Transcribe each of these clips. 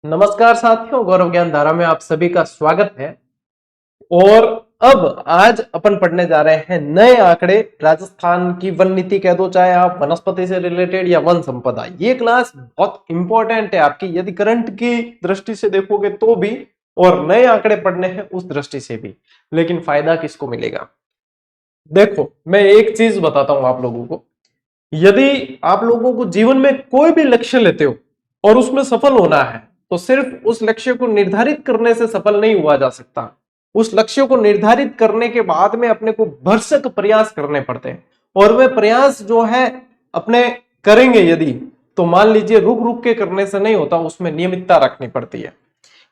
नमस्कार साथियों, गौरव ज्ञान धारा में आप सभी का स्वागत है। और अब आज अपन पढ़ने जा रहे हैं नए आंकड़े, राजस्थान की वन नीति कह दो, चाहे आप वनस्पति से रिलेटेड या वन संपदा। ये क्लास बहुत इंपॉर्टेंट है आपकी, यदि करंट की दृष्टि से देखोगे तो भी, और नए आंकड़े पढ़ने हैं उस दृष्टि से भी। लेकिन फायदा किसको मिलेगा? देखो, मैं एक चीज बताता हूं आप लोगों को। यदि आप लोगों को जीवन में कोई भी लक्ष्य लेते हो और उसमें सफल होना है, तो सिर्फ उस लक्ष्य को निर्धारित करने से सफल नहीं हुआ जा सकता। उस लक्ष्य को निर्धारित करने के बाद में अपने को भरसक प्रयास करने पड़ते हैं। और वे प्रयास जो है अपने करेंगे यदि, तो मान लीजिए रुक रुक के करने से नहीं होता, उसमें नियमितता रखनी पड़ती है।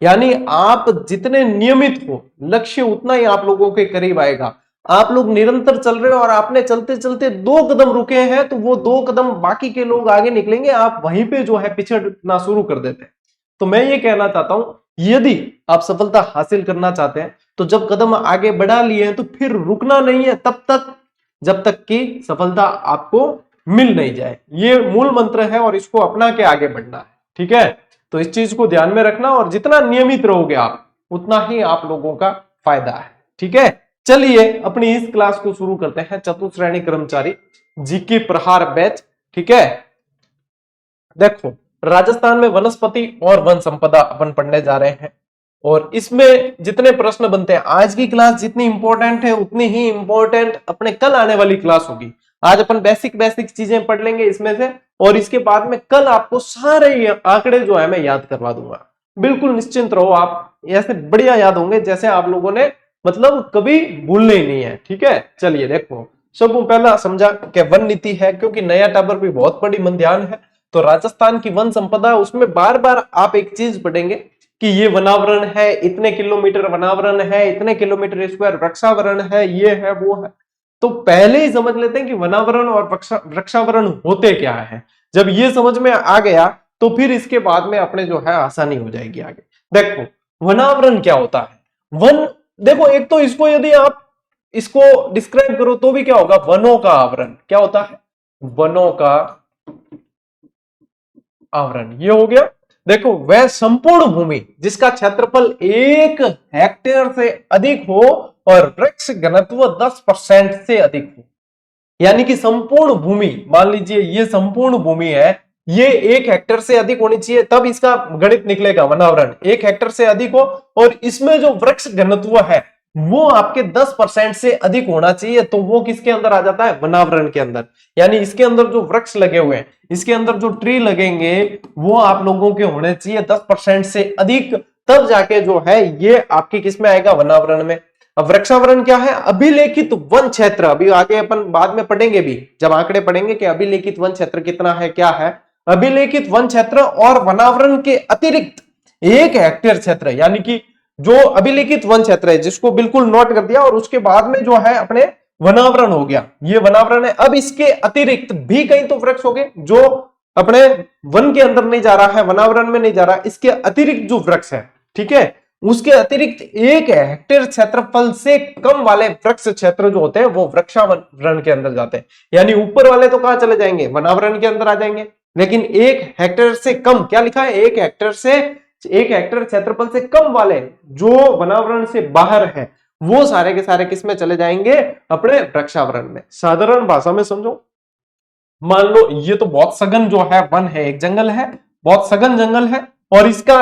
यानी आप जितने नियमित हो, लक्ष्य उतना ही आप लोगों के करीब आएगा। आप लोग निरंतर चल रहे हो और आपने चलते चलते 2 कदम रुके हैं, तो वो 2 कदम बाकी के लोग आगे निकलेंगे, आप वहीं पे जो है पिछड़ना शुरू कर देते हैं। तो मैं ये कहना चाहता हूं, यदि आप सफलता हासिल करना चाहते हैं तो जब कदम आगे बढ़ा लिए हैं तो फिर रुकना नहीं है तब तक जब तक कि सफलता आपको मिल नहीं जाए। ये मूल मंत्र है और इसको अपना के आगे बढ़ना है। ठीक है, तो इस चीज को ध्यान में रखना, और जितना नियमित रहोगे आप, उतना ही आप लोगों का फायदा है। ठीक है, चलिए अपनी इस क्लास को शुरू करते हैं। चतुश्रेणी कर्मचारी जीके प्रहार बैच। ठीक है, देखो, राजस्थान में वनस्पति और वन संपदा अपन पढ़ने जा रहे हैं, और इसमें जितने प्रश्न बनते हैं, आज की क्लास जितनी इंपॉर्टेंट है उतनी ही इंपॉर्टेंट अपने कल आने वाली क्लास होगी। आज अपन बेसिक बेसिक चीजें पढ़ लेंगे इसमें से, और इसके बाद में कल आपको सारे आंकड़े जो है मैं याद करवा दूंगा। बिल्कुल निश्चिंत रहो, आप ऐसे बढ़िया याद होंगे जैसे आप लोगों ने मतलब कभी भूलने ही नहीं है। ठीक है, चलिए देखो, सबको पहला समझा कि वन नीति है, क्योंकि नया टाबर भी बहुत बड़ी मंध्यान है। तो राजस्थान की वन संपदा, उसमें बार बार आप एक चीज पढ़ेंगे कि ये वनावरण है, इतने किलोमीटर वनावरण है, इतने किलोमीटर स्क्वायर वृक्षावरण है, ये है वो है। तो पहले ही समझ लेते हैं कि वनावरण और वृक्षावरण होते क्या है। जब ये समझ में आ गया तो फिर इसके बाद में अपने जो है आसानी हो जाएगी आगे। देखो, वनावरण क्या होता है? वन, देखो एक तो इसको यदि आप इसको डिस्क्राइब करो तो भी क्या होगा? वनों का आवरण। क्या होता है? वनों का आवरण, ये हो गया। देखो, वह संपूर्ण भूमि जिसका क्षेत्रफल 1 हेक्टेयर से अधिक हो और वृक्ष घनत्व 10% से अधिक हो। यानी कि संपूर्ण भूमि, मान लीजिए ये संपूर्ण भूमि है, ये 1 हेक्टेयर से अधिक होनी चाहिए, तब इसका गणित निकलेगा वनावरण। 1 हेक्टेयर से अधिक हो और इसमें जो वृक्ष घनत्व है वो आपके 10% से अधिक होना चाहिए, तो वो किसके अंदर आ जाता है? वनावरण के अंदर। यानी इसके अंदर जो वृक्ष लगे हुए हैं, इसके अंदर जो ट्री लगेंगे, वो आप लोगों के होने चाहिए 10% से अधिक, तब जाके जो है ये आपकी किस में आएगा? वनावरण में। अब वृक्षावरण क्या है? अभिलेखित वन क्षेत्र। अभी आगे अपन बाद में पढ़ेंगे भी, जब आंकड़े पढ़ेंगे कि अभिलेखित वन क्षेत्र कितना है, क्या है। अभिलेखित वन क्षेत्र और वनावरण के अतिरिक्त 1 हेक्टेयर क्षेत्र, यानी कि जो अभिलेखित वन क्षेत्र है, जिसको बिल्कुल नोट कर दिया, और उसके बाद में जो है अपने वनावरण हो गया, ये वनावरण है। अब इसके अतिरिक्त भी कहीं तो वृक्ष हो गए जो अपने वन के अंदर नहीं जा रहा है, वनावरण में नहीं जा रहा, इसके अतिरिक्त जो वृक्ष है, ठीक है, उसके अतिरिक्त 1 हेक्टेयर क्षेत्रफल से कम वाले वृक्ष क्षेत्र जो होते हैं वो वृक्षावरण के अंदर जाते हैं। यानी ऊपर वाले तो कहां चले जाएंगे? वनावरण के अंदर आ जाएंगे। लेकिन 1 हेक्टेयर से कम, क्या लिखा है? 1 हेक्टेयर क्षेत्रफल से कम वाले जो वनावरण से बाहर है, वो सारे के सारे किस में चले जाएंगे? अपने वृक्षावरण में। साधारण भाषा में समझो, मान लो ये तो बहुत सघन जो है वन है, एक जंगल है, बहुत सघन जंगल है, और इसका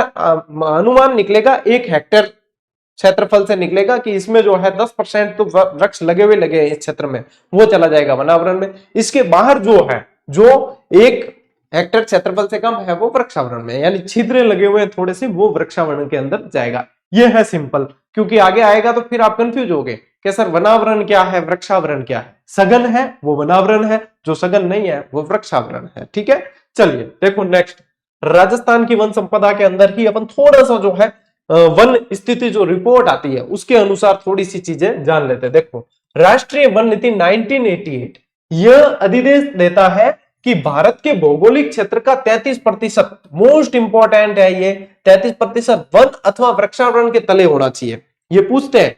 अनुमान निकलेगा 1 हेक्टेयर क्षेत्रफल से निकलेगा कि इसमें जो है 10% तो वृक्ष लगे हुए लगे इस क्षेत्र में, वो चला जाएगा वनावरण में। इसके बाहर जो है, जो 1 हेक्टेयर क्षेत्रफल से कम है, वो वृक्षावरण में, यानी छिद्रे लगे हुए थोड़े से, वो वृक्षावरण के अंदर जाएगा। ये है सिंपल, क्योंकि आगे आएगा तो फिर आप कंफ्यूज होगे कि सर वनावरण क्या है, वृक्षावरण क्या है। सघन है वो वनावरण है, जो सघन नहीं है वो वृक्षावरण है। ठीक है, चलिए देखो नेक्स्ट, राजस्थान की वन संपदा के अंदर ही अपन थोड़ा सा जो है वन स्थिति जो रिपोर्ट आती है उसके अनुसार थोड़ी सी चीजें जान लेते हैं। देखो, राष्ट्रीय वन नीति 1988 यह अधिदेश देता है कि भारत के भौगोलिक क्षेत्र का 33%, मोस्ट इंपॉर्टेंट है ये, 33% वन अथवा वृक्षावरण के तले होना चाहिए। ये पूछते हैं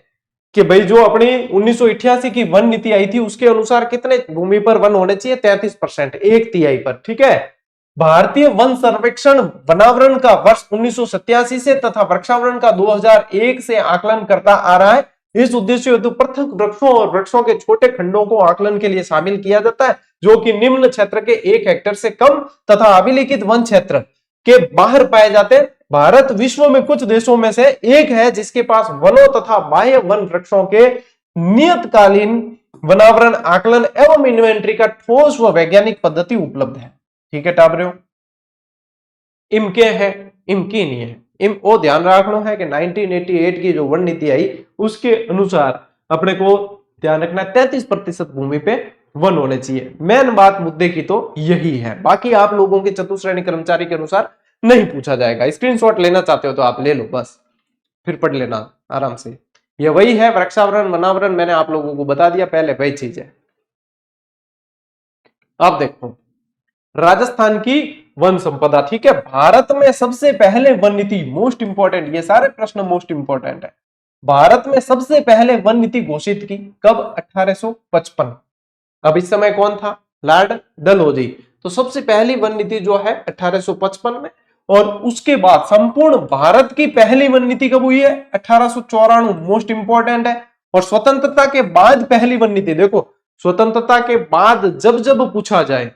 कि भाई जो अपनी 1988 की वन नीति आई थी उसके अनुसार कितने भूमि पर वन होने चाहिए? 33%, 1/3 पर। ठीक है, भारतीय वन सर्वेक्षण वनावरण का वर्ष 1987 से तथा वृक्षावरण का 2001 से आकलन करता आ रहा है। इस उद्देश्य हेतु पृथक वृक्षों और वृक्षों के छोटे खंडों को आकलन के लिए शामिल किया जाता है, जो कि निम्न क्षेत्र के 1 हेक्टेयर से कम तथा अभिलिखित वन क्षेत्र के बाहर पाए जाते हैं। भारत विश्व में कुछ देशों में से एक है जिसके पास वनों तथा बाह्य वन वृक्षों के नियतकालीन वनावरण आकलन एवं इन्वेंट्री का ठोस व वैज्ञानिक पद्धति उपलब्ध है। ठीक है टाबरियो, इनके है इनकी नहीं है। इम वो ध्यान रखना है कि 1988 की जो वन नीति आई उसके अनुसार अपने को ध्यान रखना 33% भूमि पे वन होने चाहिए। मेन बात मुद्दे की तो यही है, बाकी आप लोगों के चतुश्रेणी कर्मचारी के अनुसार नहीं पूछा जाएगा। स्क्रीनशॉट लेना चाहते हो तो आप ले लो, बस फिर पढ़ लेना आराम से। ये वही है वृक्षावरण वनावरण, मैंने आप लोगों को बता दिया पहले, वही चीज है। अब देखो राजस्थान की वन संपदा। ठीक है, भारत में सबसे पहले वन नीति, मोस्ट इंपॉर्टेंट, ये सारे प्रश्न मोस्ट इंपॉर्टेंट है। भारत में सबसे पहले वन नीति घोषित की कब? 1855। अब इस समय कौन था? लॉर्ड डलहौजी। तो सबसे पहली वन नीति जो है 1855 में, और उसके बाद संपूर्ण भारत की पहली वन नीति कब हुई है? 1894, मोस्ट इंपॉर्टेंट है। और स्वतंत्रता के बाद पहली वन नीति, देखो स्वतंत्रता के बाद जब जब पूछा जाए,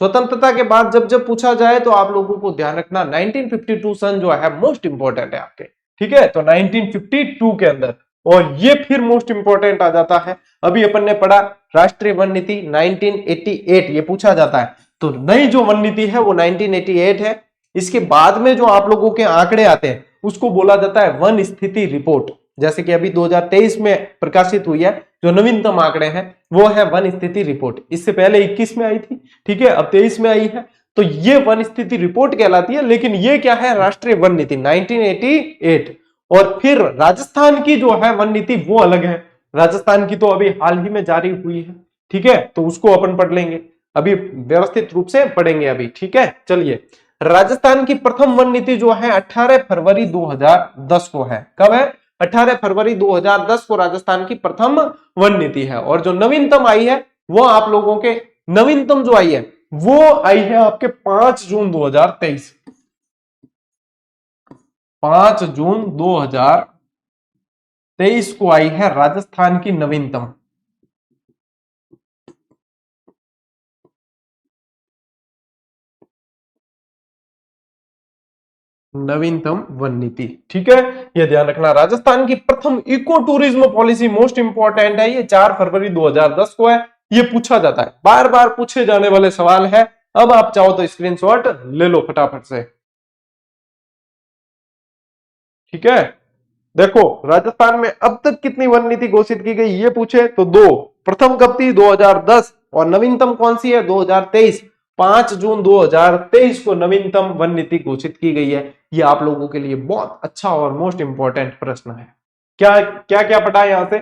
स्वतंत्रता के बाद जब जब पूछा जाए तो आप लोगों को ध्यान रखना 1952 सन जो है मोस्ट इंपॉर्टेंट है आपके। ठीक है, तो 1952 के अंदर, और ये फिर मोस्ट इंपॉर्टेंट आ जाता है। अभी अपन ने पढ़ा राष्ट्रीय वन नीति 1988, ये पूछा जाता है। तो नई जो वन नीति है वो 1988 है। इसके बाद में जो आप लोगों के आंकड़े आते हैं उसको बोला जाता है वन स्थिति रिपोर्ट। जैसे कि अभी 2023 में प्रकाशित हुई है, जो नवीनतम आंकड़े हैं वो है वन स्थिति रिपोर्ट। इससे पहले 21 में आई थी, ठीक है, अब 23 में आई है। तो ये वन स्थिति रिपोर्ट कहलाती है, लेकिन ये क्या है? राष्ट्रीय वन नीति 1988। और फिर राजस्थान की जो है वन नीति वो अलग है। राजस्थान की तो अभी हाल ही में जारी हुई है। ठीक है, तो उसको अपन पढ़ लेंगे, अभी व्यवस्थित रूप से पढ़ेंगे अभी। ठीक है, चलिए। राजस्थान की प्रथम वन नीति जो है 18 फरवरी 2010 को है। कब है? 18 फरवरी 2010 को राजस्थान की प्रथम वन नीति है। और जो नवीनतम आई है वो आप लोगों के, नवीनतम जो आई है वो आई है आपके 5 जून 2023। 5 जून 2023 को आई है राजस्थान की नवीनतम वन नीति। ठीक है, यह ध्यान रखना। राजस्थान की प्रथम eco tourism policy most important है, ये 4 फरवरी 2010 को है। ये पूछा जाता है, बार बार पूछे जाने वाले सवाल है। अब आप चाहो तो स्क्रीनशॉट ले लो फटाफट से। ठीक है, देखो राजस्थान में अब तक कितनी वन नीति घोषित की गई ये पूछे तो 2। प्रथम कब थी? 2010। और नवीनतम कौन सी है? 2023। 5 जून 2023 को नवीनतम वन नीति घोषित की गई है। ये आप लोगों के लिए बहुत अच्छा और मोस्ट इंपॉर्टेंट प्रश्न है। क्या क्या क्या पढ़ा यहां से?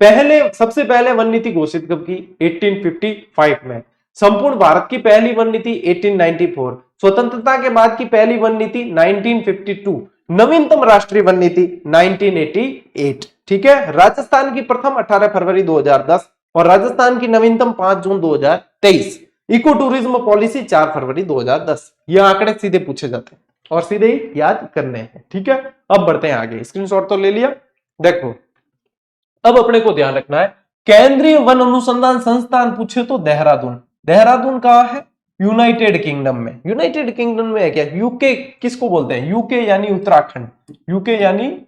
पहले, सबसे पहले वन नीति घोषित कब की? 1855 में। संपूर्ण भारत की पहली वन नीति 1894। स्वतंत्रता के बाद की पहली वन नीति 1952। नवीनतम राष्ट्रीय वन नीति 1988। ठीक है, राजस्थान की प्रथम 18 फरवरी 2010 और राजस्थान की नवीनतम 5 जून 2023। इको टूरिज्म पॉलिसी 4 फरवरी 2010। ये आंकड़े सीधे पूछे जाते हैं और सीधे ही याद करने हैं। ठीक है, अब बढ़ते हैं आगे। स्क्रीनशॉट तो ले लिया। देखो अब अपने को ध्यान रखना है, केंद्रीय वन अनुसंधान संस्थान पूछे तो देहरादून। देहरादून कहां है? यूनाइटेड किंगडम में। यूनाइटेड किंगडम में है क्या? यूके किसको बोलते हैं? यूके यानी उत्तराखंड। यूके यानी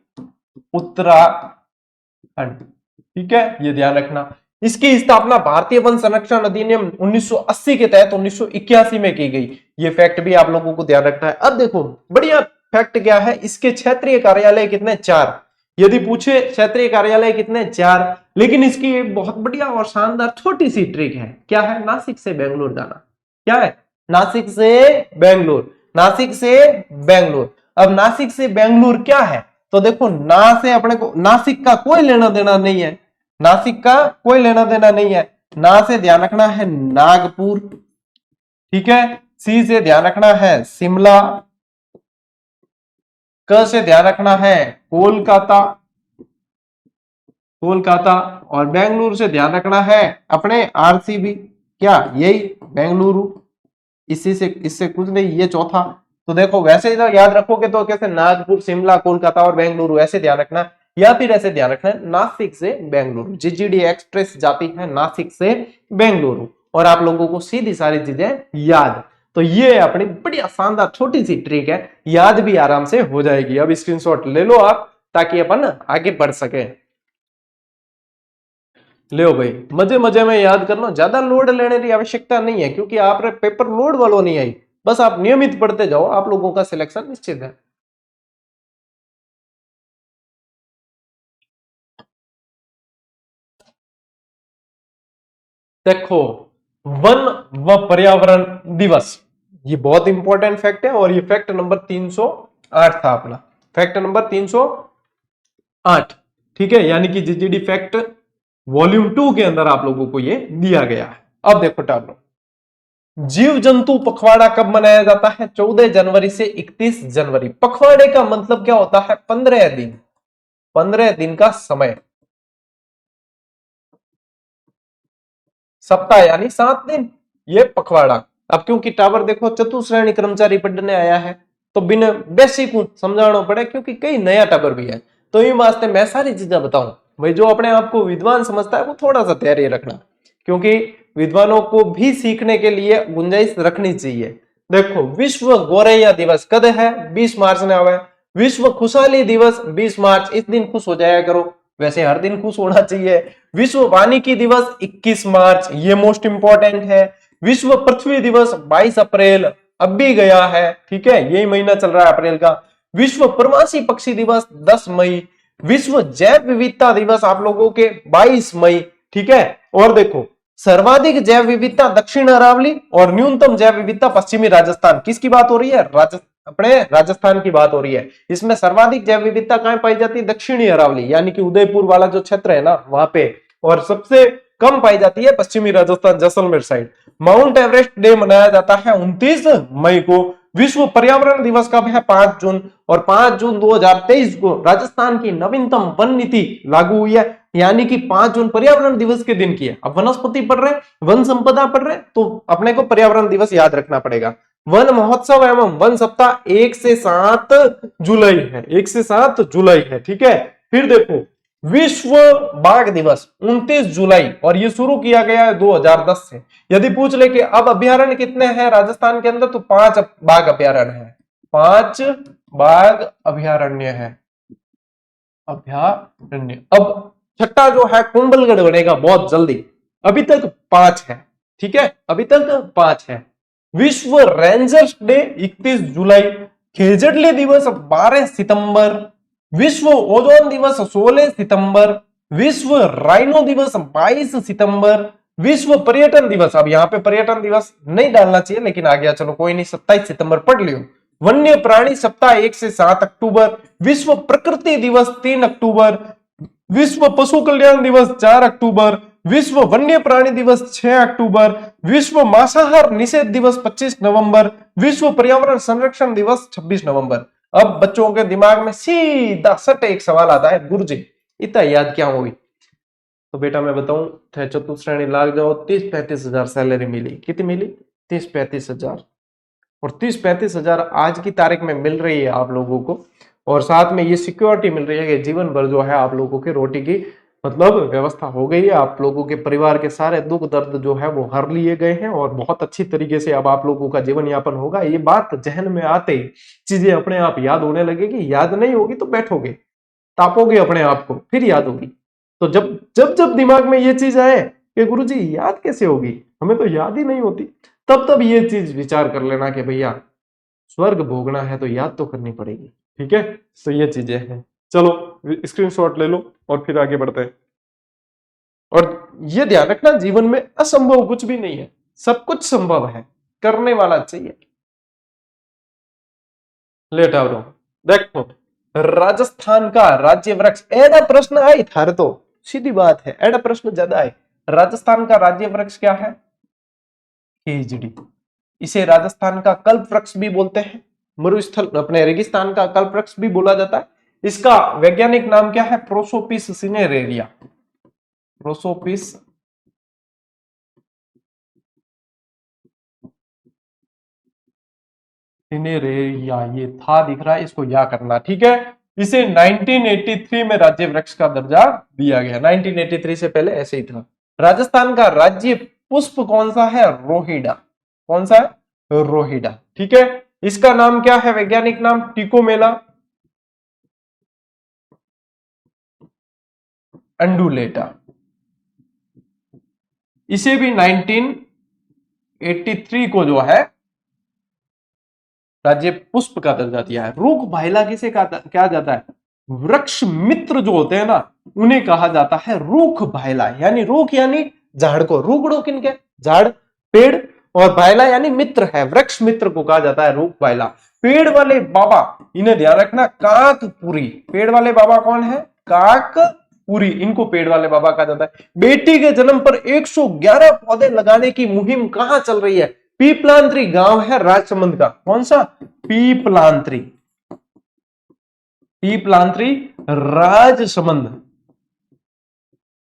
उत्तराखंड। ठीक है, ये ध्यान रखना। इसकी स्थापना भारतीय वन संरक्षण अधिनियम 1980 के तहत 1981 में की गई। ये फैक्ट भी आप लोगों को ध्यान रखना है। अब देखो बढ़िया फैक्ट क्या है, इसके क्षेत्रीय कार्यालय कितने? 4। यदि पूछे क्षेत्रीय कार्यालय कितने? 4। लेकिन इसकी एक बहुत बढ़िया और शानदार छोटी सी ट्रिक है। क्या है? नासिक से बेंगलोर जाना। क्या है? नासिक से बेंगलोर। नासिक से बेंगलोर। अब नासिक से बेंगलोर क्या है? तो देखो ना से अपने को नासिक का कोई लेना देना नहीं है। नासिक का कोई लेना देना नहीं है। ना से ध्यान रखना है नागपुर। ठीक है, सी से ध्यान रखना है शिमला। क से ध्यान रखना है कोलकाता। कोलकाता। और बेंगलुरु से ध्यान रखना है अपने आरसीबी। क्या? यही बेंगलुरु। इसी से इससे कुछ नहीं, ये चौथा। तो देखो वैसे ही तो याद रखोगे तो कैसे नागपुर, शिमला, कोलकाता और बेंगलुरु ऐसे ध्यान रखना, या फिर ऐसे ध्यान रखना है नासिक से बेंगलुरु, जीजीडी एक्सप्रेस जाती है नासिक से बेंगलुरु, और आप लोगों को सीधी सारी चीजें याद। तो ये अपनी बढ़िया शानदार छोटी सी ट्रिक है, याद भी आराम से हो जाएगी। अब स्क्रीनशॉट ले लो आप, ताकि अपन आगे बढ़ सके। लो भाई, मजे मजे में याद करना, ज्यादा लोड लेने की आवश्यकता नहीं है, क्योंकि आप पेपर लोड वालों नहीं आई, बस आप नियमित पढ़ते जाओ, आप लोगों का सिलेक्शन निश्चित है। देखो, वन व पर्यावरण दिवस, ये बहुत इंपॉर्टेंट फैक्ट है, और ये फैक्ट नंबर 308 था अपना, फैक्ट नंबर 308। ठीक है, यानी कि जीजीडी फैक्ट वॉल्यूम 2 के अंदर आप लोगों को ये दिया गया है। अब देखो टालो, जीव जंतु पखवाड़ा कब मनाया जाता है? 14 जनवरी से 31 जनवरी। पखवाड़े का मतलब क्या होता है? 15 दिन, 15 दिन का समय, सप्ताह यानी 7 दिन, ये पखवाड़ा। अब क्योंकि टावर देखो चतुश्रेणी कर्मचारी पढ़ने आया है, तो बिना बेसिक समझाना पड़े, क्योंकि कई नया टावर भी है, तो ये वास्ते मैं सारी चीजें बताऊं भाई। जो अपने आप को विद्वान समझता है वो थोड़ा सा तैयारी रखना, क्योंकि विद्वानों को भी सीखने के लिए गुंजाइश रखनी चाहिए। देखो, विश्व गोरैया दिवस कद है? 20 मार्च ने आवे। विश्व खुशहाली दिवस 20 मार्च, इस दिन खुश हो जाया करो, वैसे हर दिन खुश होना चाहिए। विश्व वानिकी दिवस 21 मार्च, ये मोस्ट इंपॉर्टेंट है। विश्व पृथ्वी दिवस 22 अप्रैल, अब भी गया है, ठीक है, यही महीना चल रहा है अप्रैल का। विश्व प्रवासी पक्षी दिवस 10 मई। विश्व जैव विविधता दिवस आप लोगों के 22 मई, ठीक है। और देखो, सर्वाधिक जैव विविधता दक्षिण अरावली और न्यूनतम जैव विविधता पश्चिमी राजस्थान। किसकी बात हो रही है? अपने राजस्थान की बात हो रही है। इसमें सर्वाधिक जैव विविधता कहां पाई जाती है? दक्षिणी अरावली, यानी कि उदयपुर वाला जो क्षेत्र है ना, वहां पे। और सबसे कम पाई जाती है पश्चिमी Rajasthan, Jaisalmer side. Mount Everest day मनाया जाता है 29 मई को। विश्व पर्यावरण दिवस कब है? 5 जून। और 5 जून 2023 को राजस्थान की नवीनतम वन नीति लागू हुई है, यानी कि 5 जून पर्यावरण दिवस के दिन की है। अब वनस्पति पढ़ रहे, वन संपदा पढ़ रहे, तो अपने को पर्यावरण दिवस याद रखना पड़ेगा। वन महोत्सव एवं वन सप्ताह 1 से 7 जुलाई है, 1 से 7 जुलाई है, ठीक है। फिर देखो, विश्व बाघ दिवस 29 जुलाई, और ये शुरू किया गया है 2010 से। यदि पूछ ले कि अब अभ्यारण्य कितने हैं राजस्थान के अंदर, तो 5 बाघ अभ्यारण्य है, 5 बाघ अभ्यारण्य है, अभ्यारण्य। अब छठा जो है कुंभलगढ़ बनेगा बहुत जल्दी, अभी तक 5 है, ठीक है, अभी तक 5 है। विश्व रेंजर्स डे 31 जुलाई। खेजड़ले दिवस 12 सितंबर। विश्व ओजोन दिवस 16 सितंबर। विश्व राइनो दिवस 22 सितंबर। विश्व पर्यटन दिवस, अब यहाँ पे पर्यटन दिवस नहीं डालना चाहिए, लेकिन आ गया, चलो कोई नहीं, 27 सितंबर पढ़ लियो। वन्य प्राणी सप्ताह 1 से 7 अक्टूबर। विश्व प्रकृति दिवस 3 अक्टूबर। विश्व पशु कल्याण दिवस 4 अक्टूबर। विश्व वन्य प्राणी दिवस 6 अक्टूबर। विश्व मांसाहार निषेध दिवस 25 नवंबर। विश्व पर्यावरण संरक्षण दिवस 26 नवंबर। अब बच्चों के दिमाग में सीधा सट एक सवाल आता है, गुरुजी इतना याद क्या हुई? तो बेटा मैं बताऊं, चतुश्रेणी लाग जाओ, 30-35 हजार सैलरी मिली। कितनी मिली? 30-35 हजार। और 30-35 हजार आज की तारीख में मिल रही है आप लोगों को, और साथ में ये सिक्योरिटी मिल रही है कि जीवन भर जो है आप लोगों के रोटी की मतलब व्यवस्था हो गई है। आप लोगों के परिवार के सारे दुख दर्द जो है वो हर लिए गए हैं, और बहुत अच्छी तरीके से अब आप लोगों का जीवन यापन होगा। ये बात जहन में आते ही चीजें अपने आप याद होने लगेगी। याद नहीं होगी तो बैठोगे, तापोगे अपने आप को, फिर याद होगी। तो जब जब जब दिमाग में ये चीज आए कि गुरुजी याद कैसे होगी, हमें तो याद ही नहीं होती, तब तब ये चीज विचार कर लेना कि भैया स्वर्ग भोगना है तो याद तो करनी पड़ेगी, ठीक है। तो ये चीजें हैं। चलो स्क्रीनशॉट ले लो और फिर आगे बढ़ते हैं। और ये ध्यान रखना, जीवन में असंभव कुछ भी नहीं है, सब कुछ संभव है, करने वाला चाहिए। लेट आओ। देखो, राजस्थान का राज्य वृक्ष, एड़ा प्रश्न आई थारे तो सीधी बात है, एड़ा प्रश्न ज्यादा है। राजस्थान का राज्य वृक्ष क्या है? खेजड़ी। इसे राजस्थान का कल्प वृक्ष भी बोलते हैं, मरुस्थल अपने रेगिस्तान का कल्प वृक्ष भी बोला जाता है। इसका वैज्ञानिक नाम क्या है? प्रोसोपिस सिनेरेरिया, प्रोसोपिस सिनेरेरिया, ये था दिख रहा है, इसको या करना, ठीक है। इसे 1983 में राज्य वृक्ष का दर्जा दिया गया। 1983 से पहले ऐसे ही था। राजस्थान का राज्य पुष्प कौन सा है? रोहिड़ा। कौन सा है? रोहिड़ा, ठीक है। इसका नाम क्या है? वैज्ञानिक नाम टिकोमेला अंडुलेटा। इसे भी 1983 को जो है राज्य पुष्प का दर्जा दिया है। रूख भाइला किसे कहा जाता है? वृक्ष मित्र जो होते हैं ना, उन्हें कहा जाता है रूख भाइला। यानी रूख यानी झाड़ को, रूखड़ो किनके? झाड़, पेड़, और भाइला यानी मित्र है, वृक्ष मित्र को कहा जाता है रूख भाइला। पेड़ वाले बाबा, इन्हें ध्यान रखना, काकपुरी। पेड़ वाले बाबा कौन है? काकपुरी, इनको पेड़ वाले बाबा कहा जाता है। बेटी के जन्म पर 111 पौधे लगाने की मुहिम कहां चल रही है? पीपलांत्री गांव है राजसमंद का। कौन सा? पीपलांत्री, पीपलांत्री राजसमंद।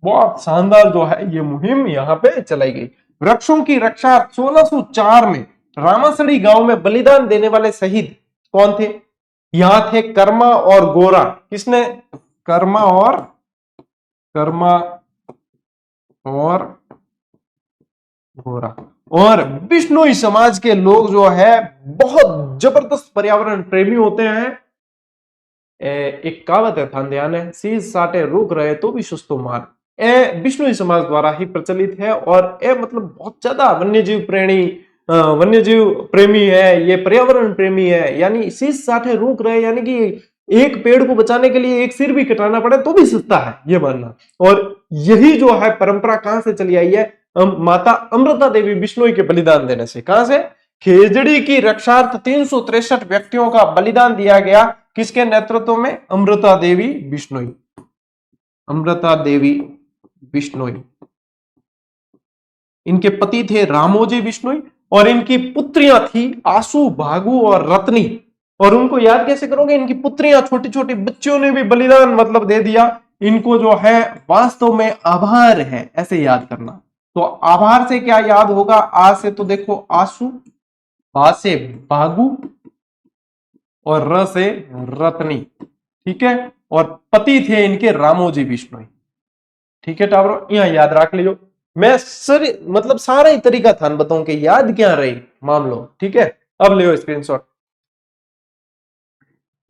बहुत शानदार जो है ये मुहिम यहां पे चलाई गई। वृक्षों की रक्षा 1604 में रामासड़ी गांव में बलिदान देने वाले शहीद कौन थे? यहां थे कर्मा और गोरा। किसने? कर्मा और गोरा। और बिश्नोई समाज के लोग जो है बहुत जबरदस्त पर्यावरण प्रेमी होते हैं। एक कहावत है, ध्यान है, शीश साटे रुक रहे तो भी सुस्तो मार। बिश्नोई समाज द्वारा ही प्रचलित है और मतलब बहुत ज्यादा वन्यजीव प्रेमी है, ये पर्यावरण प्रेमी है। यानी शीश साटे रुक रहे यानी कि एक पेड़ को बचाने के लिए एक सिर भी कटाना पड़े तो भी सस्ता है, ये मानना। और यही जो है परंपरा कहां से चली आई है? माता अमृता देवी बिश्नोई के बलिदान देने से। कहां से? खेजड़ी की रक्षार्थ 363 व्यक्तियों का बलिदान दिया गया। किसके नेतृत्व में? अमृता देवी बिश्नोई। अमृता देवी बिश्नोई। इनके पति थे रामोजी बिश्नोई और इनकी पुत्रियां थी आशु, भागु और रत्नी। और उनको याद कैसे करोगे? इनकी पुत्रियां, छोटी छोटी बच्चियों ने भी बलिदान मतलब दे दिया। इनको जो है वास्तव में आभार है, ऐसे याद करना। तो आभार से क्या याद होगा? आ से तो देखो आशु, बा से भागु और र से रत्नी, ठीक है। और पति थे इनके रामोजी बिश्नोई, ठीक है टावरो, यहां याद रख लियो। मैं मतलब सारा ही तरीका था बताऊं कि याद क्या रही मान लो, ठीक है। अब लियो स्क्रीनशॉट,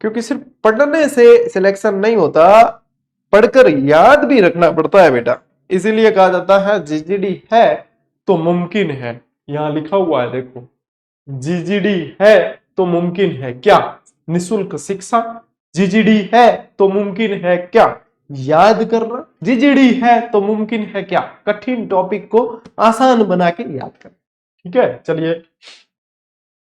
क्योंकि सिर्फ पढ़ने से सिलेक्शन नहीं होता, पढ़कर याद भी रखना पड़ता है बेटा। इसीलिए कहा जाता है जीजीडी है तो मुमकिन है। यहां लिखा हुआ है देखो, जीजीडी है तो मुमकिन है क्या? निशुल्क शिक्षा। जीजीडी है तो मुमकिन है क्या? याद करना। जीजीडी है तो मुमकिन है क्या? कठिन टॉपिक को आसान बना के याद करना, ठीक है। चलिए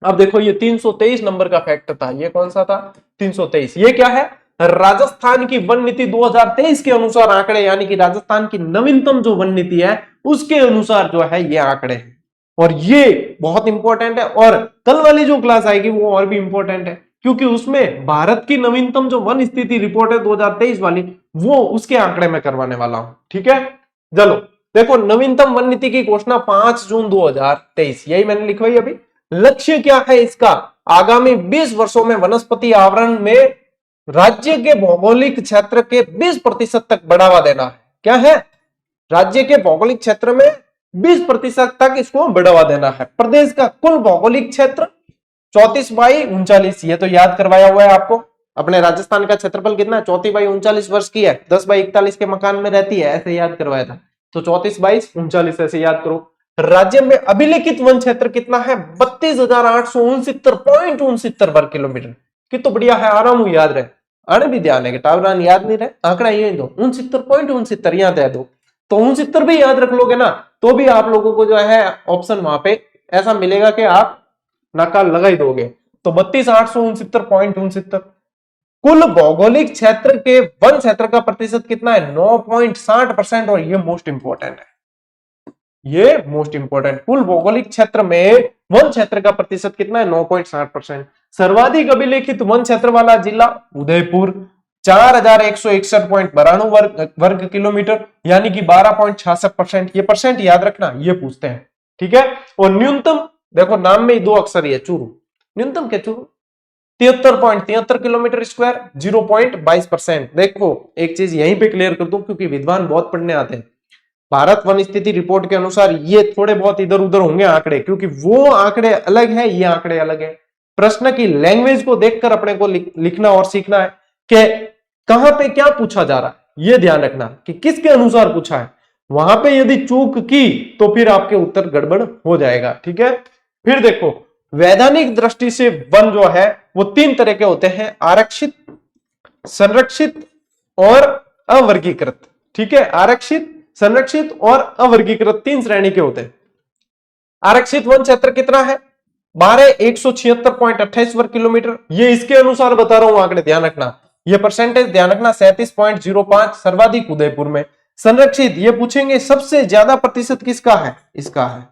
अब देखो, ये 323 नंबर का फैक्ट था। ये कौन सा था? 323। ये क्या है? राजस्थान की वन नीति 2023 के अनुसार आंकड़े, यानी कि राजस्थान की नवीनतम जो वन नीति है उसके अनुसार जो है ये आंकड़े हैं। और ये बहुत इंपॉर्टेंट है। और कल वाली जो क्लास आएगी वो और भी इंपॉर्टेंट है, क्योंकि उसमें भारत की नवीनतम जो वन स्थिति रिपोर्ट है 2023 वाली, वो उसके आंकड़े में करवाने वाला हूं, ठीक है। चलो देखो, नवीनतम वन नीति की घोषणा 5 जून 2023, यही मैंने लिखवाई अभी। लक्ष्य क्या है इसका? आगामी 20 वर्षों में वनस्पति आवरण में राज्य के भौगोलिक क्षेत्र के 20% तक बढ़ावा देना है। क्या है? राज्य के भौगोलिक क्षेत्र में 20% तक इसको बढ़ावा देना है। प्रदेश का कुल भौगोलिक क्षेत्र 34/39, ये तो याद करवाया हुआ है आपको। अपने राजस्थान का क्षेत्रफल कितना है? 34/39 वर्ष की है, 10/41 के मकान में रहती है, ऐसे याद करवाया था। तो 34/39 ऐसे याद करो। राज्य में अभिलेखित वन क्षेत्र कितना है? 32,869.69 वर्ग किलोमीटर। कितना बढ़िया है, आराम हो याद रहे। आने भी ध्यान है कि टावरान याद नहीं रहे, आंकड़ा ये दो 69.69 याद है दो, तो 69 भी याद रख लोगे ना तो भी आप लोगों को जो है ऑप्शन वहां पे ऐसा मिलेगा कि आप नाका लगा ही दोगे। तो 32,869.69। कुल भौगोलिक क्षेत्र के वन क्षेत्र का प्रतिशत कितना है? 9.60%। और ये मोस्ट इंपॉर्टेंट है, ये मोस्ट इंपॉर्टेंट। कुल भौगोलिक क्षेत्र में वन क्षेत्र का प्रतिशत कितना है? 9.60%। सर्वाधिक अभिलेखित वन क्षेत्र वाला जिला उदयपुर, 4161.92 वर्ग किलोमीटर, यानी कि 12.66%। ये परसेंट याद रखना, ये पूछते हैं, ठीक है। और न्यूनतम देखो, नाम में ही 2 अक्षर ही है, चूरू। न्यूनतम क्या 73.73 किलोमीटर स्क्वायर, 0.22%। देखो एक चीज यहीं पे क्लियर कर दूं, क्योंकि विद्वान बहुत पढ़ने आते हैं। भारत वन स्थिति रिपोर्ट के अनुसार ये थोड़े बहुत इधर उधर होंगे आंकड़े, क्योंकि वो आंकड़े अलग है, ये आंकड़े अलग है। प्रश्न की लैंग्वेज को देखकर अपने को लिखना और सीखना है कि कहां पे क्या पूछा जा रहा है, ये ध्यान रखना कि किसके अनुसार पूछा है। वहां पे यदि चूक की तो फिर आपके उत्तर गड़बड़ हो जाएगा, ठीक है। फिर देखो वैधानिक दृष्टि से वन जो है वो 3 तरह के होते हैं, आरक्षित, संरक्षित और अवर्गीकृत, ठीक है। आरक्षित, संरक्षित और अवर्गीकृत 3 श्रेणी के होते हैं। आरक्षित वन क्षेत्र कितना है, 176.28 वर्ग किलोमीटर, ये इसके अनुसार बता रहा हूं आंकड़े, ध्यान रखना। ये परसेंटेज ध्यान रखना, 37.05 सर्वाधिक उदयपुर में। संरक्षित ये पूछेंगे सबसे ज्यादा प्रतिशत किसका है, इसका है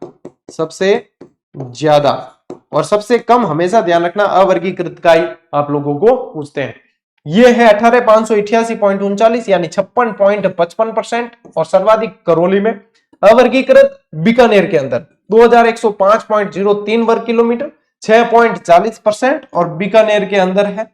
सबसे ज्यादा, और सबसे कम हमेशा ध्यान रखना अवर्गीकृत का ही आप लोगों को पूछते हैं। ये है 18,588.39 यानी 56.55%, और सर्वाधिक करौली में। अवर्गीकृत बीकानेर के अंदर 2105.03 वर्ग किलोमीटर, 6.40%, और बीकानेर के अंदर है,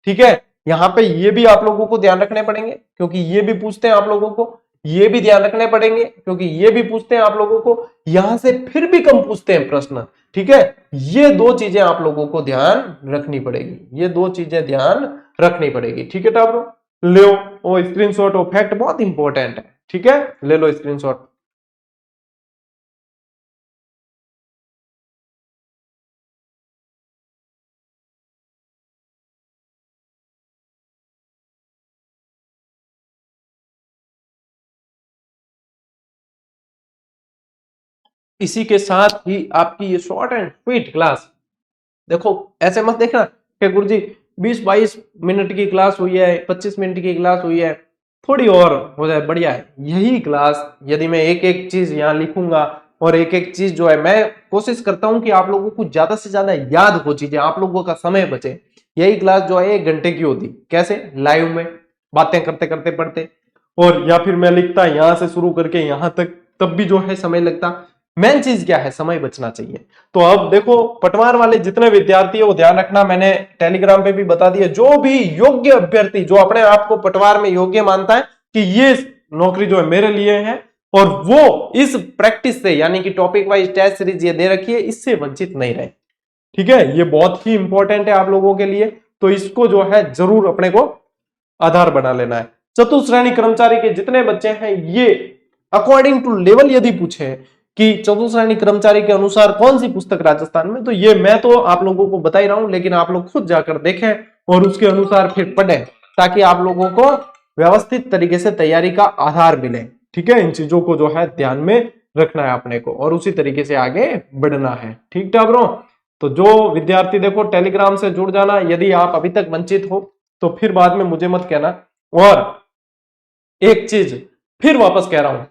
ठीक है। यहां पे ये भी आप लोगों को ध्यान रखने पड़ेंगे, क्योंकि ये भी पूछते हैं आप लोगों को, ये भी ध्यान रखने पड़ेंगे, क्योंकि ये भी पूछते हैं आप लोगों को। यहां से फिर भी कम पूछते हैं प्रश्न, ठीक है। ये 2 चीजें आप लोगों को ध्यान रखनी पड़ेगी, ये 2 चीजें ध्यान रखनी पड़ेगी, ठीक है। टाब्रो लो, वो स्क्रीनशॉट, वो फैक्ट बहुत इंपॉर्टेंट है, ठीक है, ले लो स्क्रीनशॉट। इसी के साथ ही आपकी ये शॉर्ट एंड स्वीट क्लास, देखो ऐसे मत देखना कि गुरुजी 20-22 मिनट की क्लास हुई है, 25 मिनट की क्लास हुई है, थोड़ी और हो जाए बढ़िया है। यही क्लास यदि मैं एक एक चीज यहाँ लिखूंगा और एक एक चीज जो है, मैं कोशिश करता हूं कि आप लोगों को ज्यादा से ज्यादा याद हो चीजें, आप लोगों का समय बचे। यही क्लास जो है 1 घंटे की होती, कैसे, लाइव में बातें करते करते पढ़ते, और या फिर मैं लिखता यहां से शुरू करके यहां तक, तब भी जो है समय लगता। मेन चीज क्या है, समय बचना चाहिए। तो अब देखो पटवार वाले जितने विद्यार्थी है वो ध्यान रखना, मैंने टेलीग्राम पे भी बता दिया, जो भी योग्य अभ्यर्थी जो अपने आप को पटवार में योग्य मानता है कि ये नौकरी जो है मेरे लिए है, और वो इस प्रैक्टिस से, यानी कि टॉपिक वाइज टेस्ट सीरीज ये दे रखी है, इससे वंचित नहीं रहे, ठीक है। ये बहुत ही इंपॉर्टेंट है आप लोगों के लिए, तो इसको जो है जरूर अपने को आधार बना लेना है। चतुश्रेणी कर्मचारी के जितने बच्चे हैं, ये अकॉर्डिंग टू लेवल यदि पूछे कि चतुश्रेणी कर्मचारी के अनुसार कौन सी पुस्तक राजस्थान में, तो ये मैं तो आप लोगों को बता ही रहा हूं, लेकिन आप लोग खुद जाकर देखें और उसके अनुसार फिर पढ़ें, ताकि आप लोगों को व्यवस्थित तरीके से तैयारी का आधार मिले, ठीक है। इन चीजों को जो है ध्यान में रखना है अपने को, और उसी तरीके से आगे बढ़ना है, ठीक ठाक। तो जो विद्यार्थी देखो टेलीग्राम से जुड़ जाना, यदि आप अभी तक वंचित हो तो फिर बाद में मुझे मत कहना। और एक चीज फिर वापस कह रहा हूं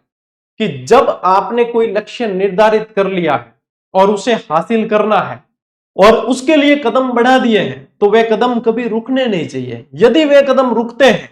कि जब आपने कोई लक्ष्य निर्धारित कर लिया है और उसे हासिल करना है और उसके लिए कदम बढ़ा दिए हैं, तो वे कदम कभी रुकने नहीं चाहिए। यदि वे कदम रुकते हैं,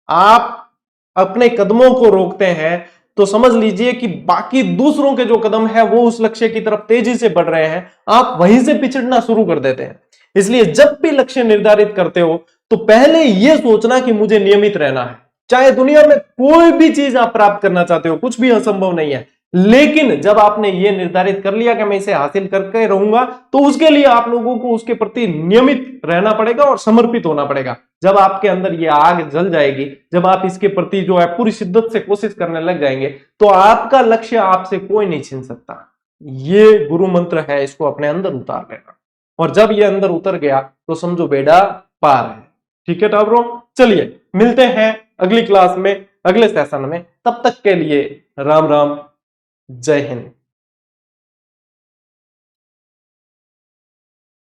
आप अपने कदमों को रोकते हैं, तो समझ लीजिए कि बाकी दूसरों के जो कदम है वो उस लक्ष्य की तरफ तेजी से बढ़ रहे हैं, आप वहीं से पिछड़ना शुरू कर देते हैं। इसलिए जब भी लक्ष्य निर्धारित करते हो तो पहले यह सोचना कि मुझे नियमित रहना है। चाहे दुनिया में कोई भी चीज आप प्राप्त करना चाहते हो, कुछ भी असंभव नहीं है, लेकिन जब आपने ये निर्धारित कर लिया कि मैं इसे हासिल करके रहूंगा, तो उसके लिए आप लोगों को उसके प्रति नियमित रहना पड़ेगा और समर्पित होना पड़ेगा। जब आपके अंदर ये आग जल जाएगी, जब आप इसके प्रति जो है पूरी शिद्दत से कोशिश करने लग जाएंगे, तो आपका लक्ष्य आपसे कोई नहीं छीन सकता। ये गुरु मंत्र है, इसको अपने अंदर उतार लेना, और जब ये अंदर उतर गया तो समझो बेड़ा पार है, ठीक है टाबरो। चलिए मिलते हैं अगली क्लास में, अगले सेशन में, तब तक के लिए राम राम, जय हिंद।